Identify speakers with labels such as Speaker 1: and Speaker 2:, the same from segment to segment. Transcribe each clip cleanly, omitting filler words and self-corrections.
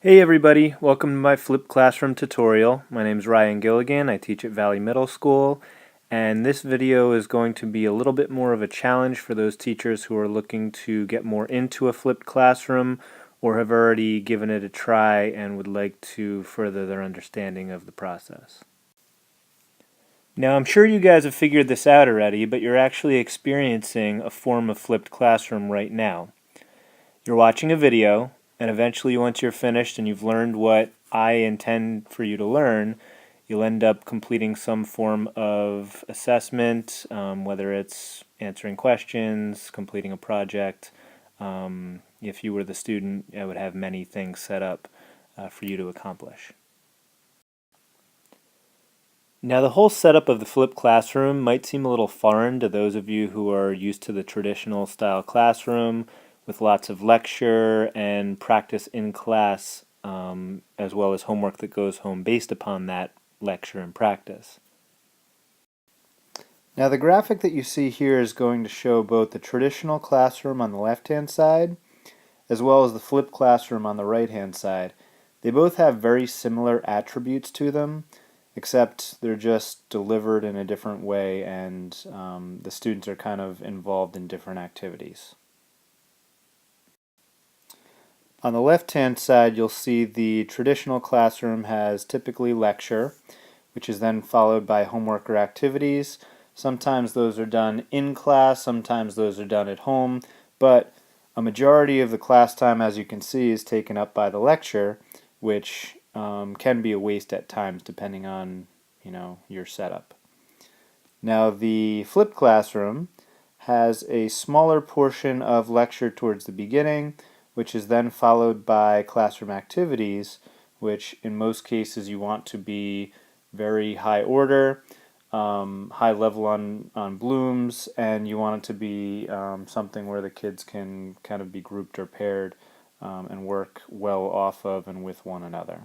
Speaker 1: Hey everybody, welcome to my flipped classroom tutorial. My name is Ryan Gilligan. I teach at Valley Middle School, and this video is going to be a little bit more of a challenge for those teachers who are looking to get more into a flipped classroom or have already given it a try and would like to further their understanding of the process. Now, I'm sure you guys have figured this out already, but you're actually experiencing a form of flipped classroom right now. You're watching a video, and eventually once you're finished and you've learned what I intend for you to learn, you'll end up completing some form of assessment, whether it's answering questions, completing a project. If you were the student, I would have many things set up for you to accomplish. Now, the whole setup of the flipped classroom might seem a little foreign to those of you who are used to the traditional style classroom with lots of lecture and practice in class, as well as homework that goes home based upon that lecture and practice. Now, the graphic that you see here is going to show both the traditional classroom on the left-hand side as well as the flipped classroom on the right-hand side. They both have very similar attributes to them, except they're just delivered in a different way, and the students are kind of involved in different activities. On the left-hand side, you'll see the traditional classroom has typically lecture, which is then followed by homework or activities. Sometimes those are done in class, sometimes those are done at home, but a majority of the class time, as you can see, is taken up by the lecture, which can be a waste at times depending on your setup. Now, the flipped classroom has a smaller portion of lecture towards the beginning, which is then followed by classroom activities, which in most cases you want to be very high order, high level on blooms, and you want it to be something where the kids can kind of be grouped or paired and work well off of and with one another.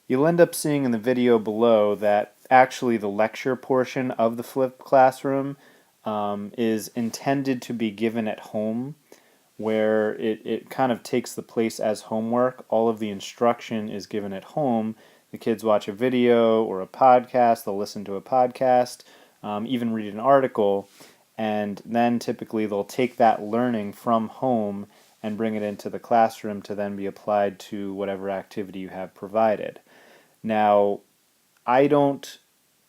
Speaker 1: You'll end up seeing in the video below that actually the lecture portion of the flipped classroom is intended to be given at home, where it kind of takes the place as homework. All of the instruction is given at home. The kids watch a video or a podcast, they'll listen to a podcast, even read an article, and then typically they'll take that learning from home and bring it into the classroom to then be applied to whatever activity you have provided. Now, I don't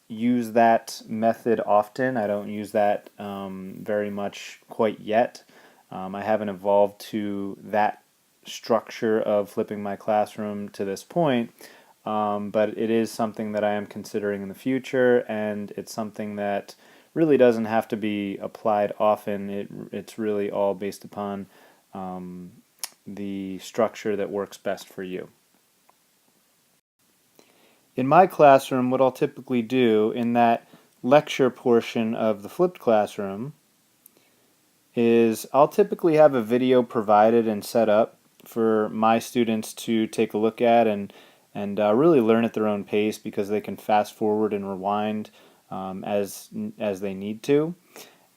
Speaker 1: use that method often. I don't use that very much quite yet. I haven't evolved to that structure of flipping my classroom to this point, but it is something that I am considering in the future, and it's something that really doesn't have to be applied often. It's really all based upon the structure that works best for you. In my classroom, what I'll typically do in that lecture portion of the flipped classroom is I'll typically have a video provided and set up for my students to take a look at and really learn at their own pace, because they can fast forward and rewind as they need to.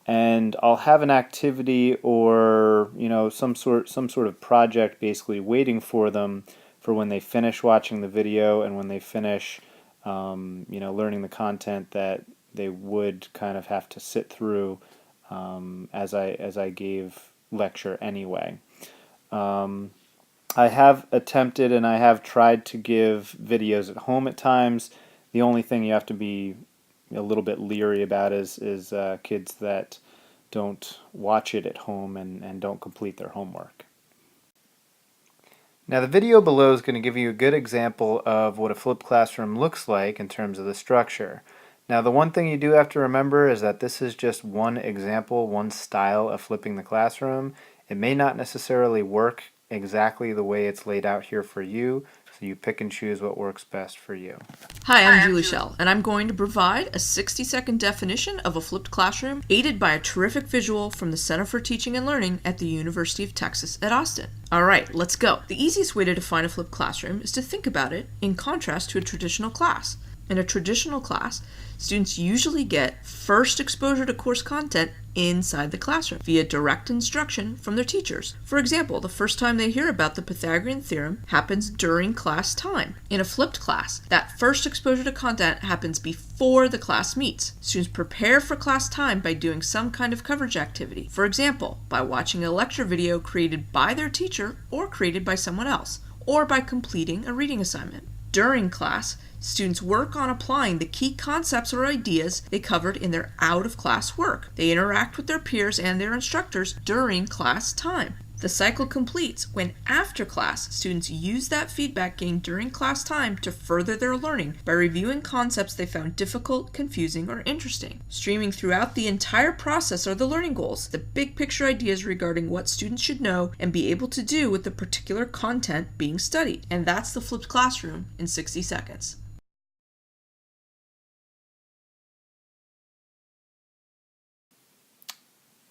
Speaker 1: And I'll have an activity or some sort of project basically waiting for them for when they finish watching the video and when they finish learning the content that they would kind of have to sit through as I gave lecture anyway. I have attempted and I have tried to give videos at home at times. The only thing you have to be a little bit leery about is kids that don't watch it at home and don't complete their homework. Now, the video below is going to give you a good example of what a flipped classroom looks like in terms of the structure. Now, the one thing you do have to remember is that this is just one example, one style of flipping the classroom. It may not necessarily work exactly the way it's laid out here for you, so you pick and choose what works best for you.
Speaker 2: Hi, I'm Julie Schell, and I'm going to provide a 60-second definition of a flipped classroom aided by a terrific visual from the Center for Teaching and Learning at the University of Texas at Austin. Alright, let's go. The easiest way to define a flipped classroom is to think about it in contrast to a traditional class. In a traditional class, students usually get first exposure to course content inside the classroom via direct instruction from their teachers. For example, the first time they hear about the Pythagorean theorem happens during class time. In a flipped class, that first exposure to content happens before the class meets. Students prepare for class time by doing some kind of coverage activity. For example, by watching a lecture video created by their teacher or created by someone else, or by completing a reading assignment. During class, students work on applying the key concepts or ideas they covered in their out-of-class work. They interact with their peers and their instructors during class time. The cycle completes when, after class, students use that feedback gained during class time to further their learning by reviewing concepts they found difficult, confusing, or interesting. Streaming throughout the entire process are the learning goals, the big picture ideas regarding what students should know and be able to do with the particular content being studied. And that's the flipped classroom in 60 seconds.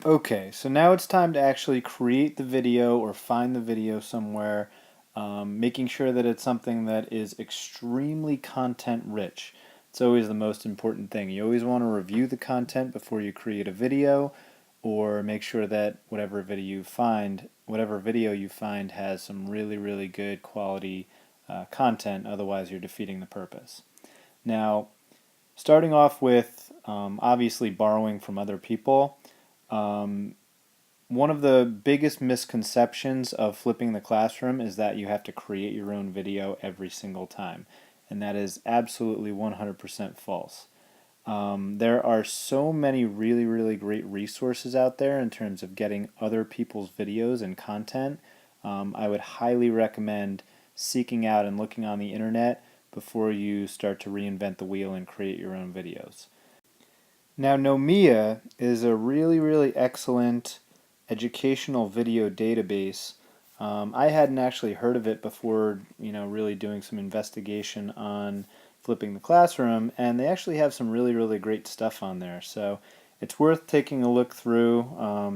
Speaker 1: Okay, so now it's time to actually create the video or find the video somewhere, making sure that it's something that is extremely content rich. It's always the most important thing. You always want to review the content before you create a video, or make sure that whatever video you find has some really good quality content, otherwise you're defeating the purpose. Now, starting off with obviously borrowing from other people. One of the biggest misconceptions of flipping the classroom is that you have to create your own video every single time, and that is absolutely 100% false. There are so many really great resources out there in terms of getting other people's videos and content. I would highly recommend seeking out and looking on the internet before you start to reinvent the wheel and create your own videos. Now, Nomia is a really excellent educational video database. I hadn't actually heard of it before, really doing some investigation on flipping the classroom, and they actually have some really great stuff on there. So it's worth taking a look through.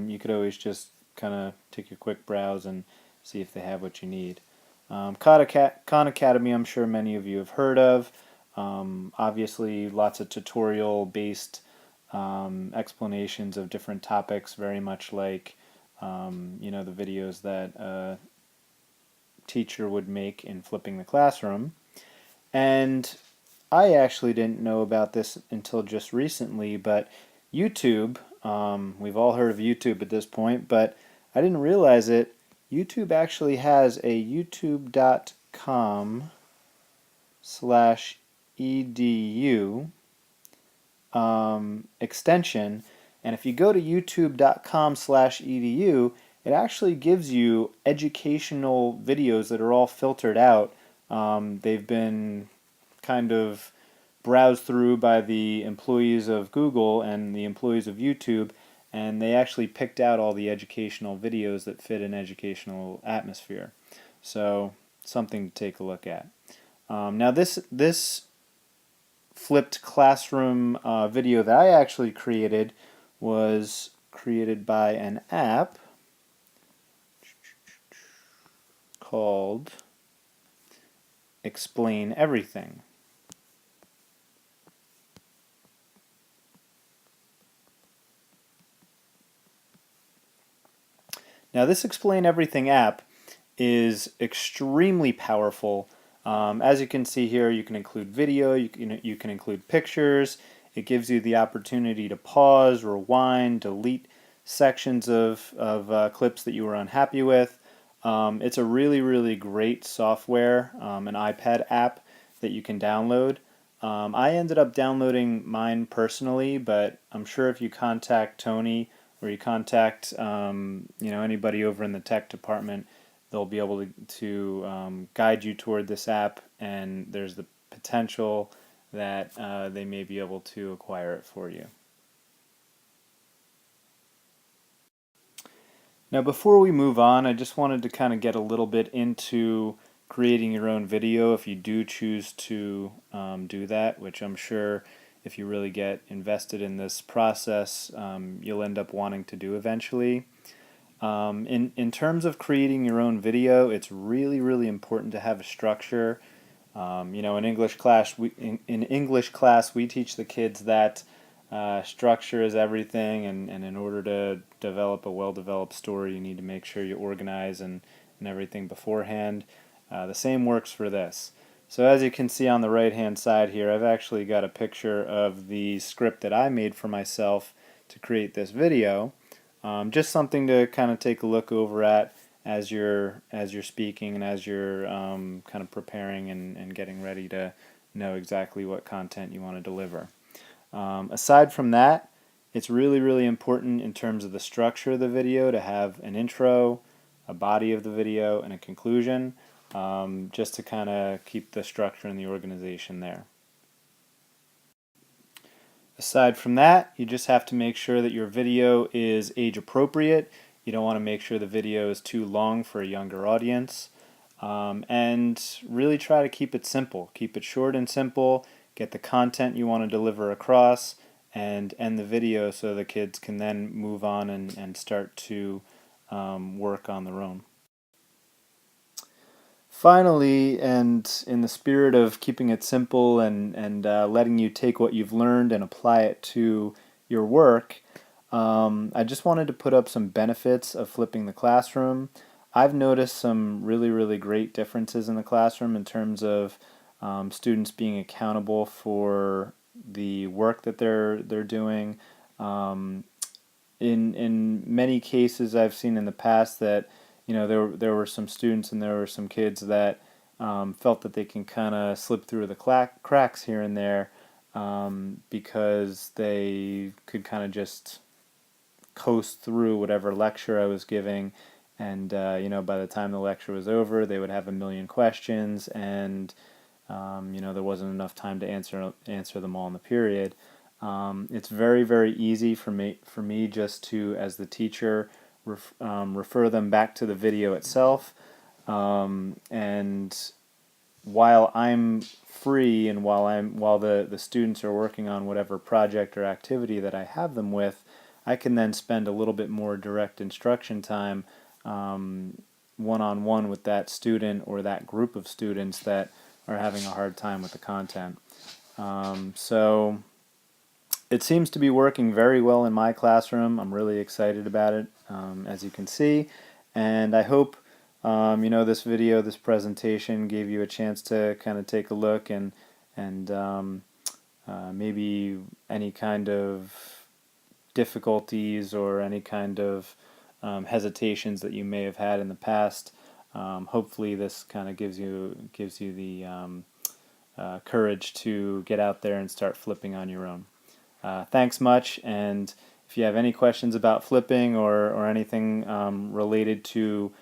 Speaker 1: You could always just kind of take a quick browse and see if they have what you need. Khan Academy, I'm sure many of you have heard of. Obviously, lots of tutorial-based explanations of different topics, very much like the videos that a teacher would make in flipping the classroom. And I actually didn't know about this until just recently, but YouTube, we've all heard of YouTube at this point, but I didn't realize it. YouTube actually has a youtube.com/edu extension, and if you go to youtube.com/edu, it actually gives you educational videos that are all filtered out. They've been kind of browsed through by the employees of Google and the employees of YouTube, and they actually picked out all the educational videos that fit an educational atmosphere. So something to take a look at. Now this flipped classroom video that I actually created was created by an app called Explain Everything. Now this Explain Everything app is extremely powerful. As you can see here, you can include video, you can include pictures. It gives you the opportunity to pause, rewind, delete sections of clips that you were unhappy with. It's a really great software, an iPad app that you can download. I ended up downloading mine personally, but I'm sure if you contact Tony or you contact anybody over in the tech department, they'll be able to guide you toward this app, and there's the potential that they may be able to acquire it for you. Now before we move on, I just wanted to kind of get a little bit into creating your own video if you do choose to do that, which I'm sure if you really get invested in this process, you'll end up wanting to do eventually. In terms of creating your own video, it's really important to have a structure. In English class, in English class we teach the kids that structure is everything, and in order to develop a well-developed story, you need to make sure you organize and everything beforehand. The same works for this. So as you can see on the right-hand side here, I've actually got a picture of the script that I made for myself to create this video. Just something to kind of take a look over at as you're speaking and as you're kind of preparing and getting ready to know exactly what content you want to deliver. Aside from that, it's really, really important in terms of the structure of the video to have an intro, a body of the video, and a conclusion, just to kind of keep the structure and the organization there. Aside from that, you just have to make sure that your video is age appropriate. You don't want to make sure the video is too long for a younger audience. And really try to keep it simple. Keep it short and simple. Get the content you want to deliver across, and end the video so the kids can then move on and start to work on their own. Finally, and in the spirit of keeping it simple and letting you take what you've learned and apply it to your work, I just wanted to put up some benefits of flipping the classroom. I've noticed some really, really great differences in the classroom in terms of students being accountable for the work that they're doing. In many cases, I've seen in the past that there were some students and there were some kids that felt that they can kind of slip through the cracks here and there because they could kind of just coast through whatever lecture I was giving, and by the time the lecture was over, they would have a million questions, and there wasn't enough time to answer them all in the period. It's very, very easy for me just to, as the teacher, refer them back to the video itself, and while I'm free and while the students are working on whatever project or activity that I have them with, I can then spend a little bit more direct instruction time one-on-one with that student or that group of students that are having a hard time with the content. So it seems to be working very well in my classroom. I'm really excited about it, as you can see, and I hope this video, this presentation gave you a chance to kind of take a look and maybe any kind of difficulties or any kind of hesitations that you may have had in the past. Hopefully this kind of gives you the courage to get out there and start flipping on your own. Thanks much, and if you have any questions about flipping or anything related to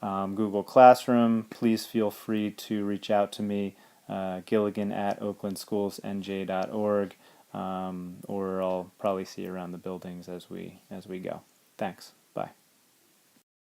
Speaker 1: Google Classroom, please feel free to reach out to me, Gilligan at oaklandschoolsnj.org, or I'll probably see you around the buildings as we go. Thanks. Bye.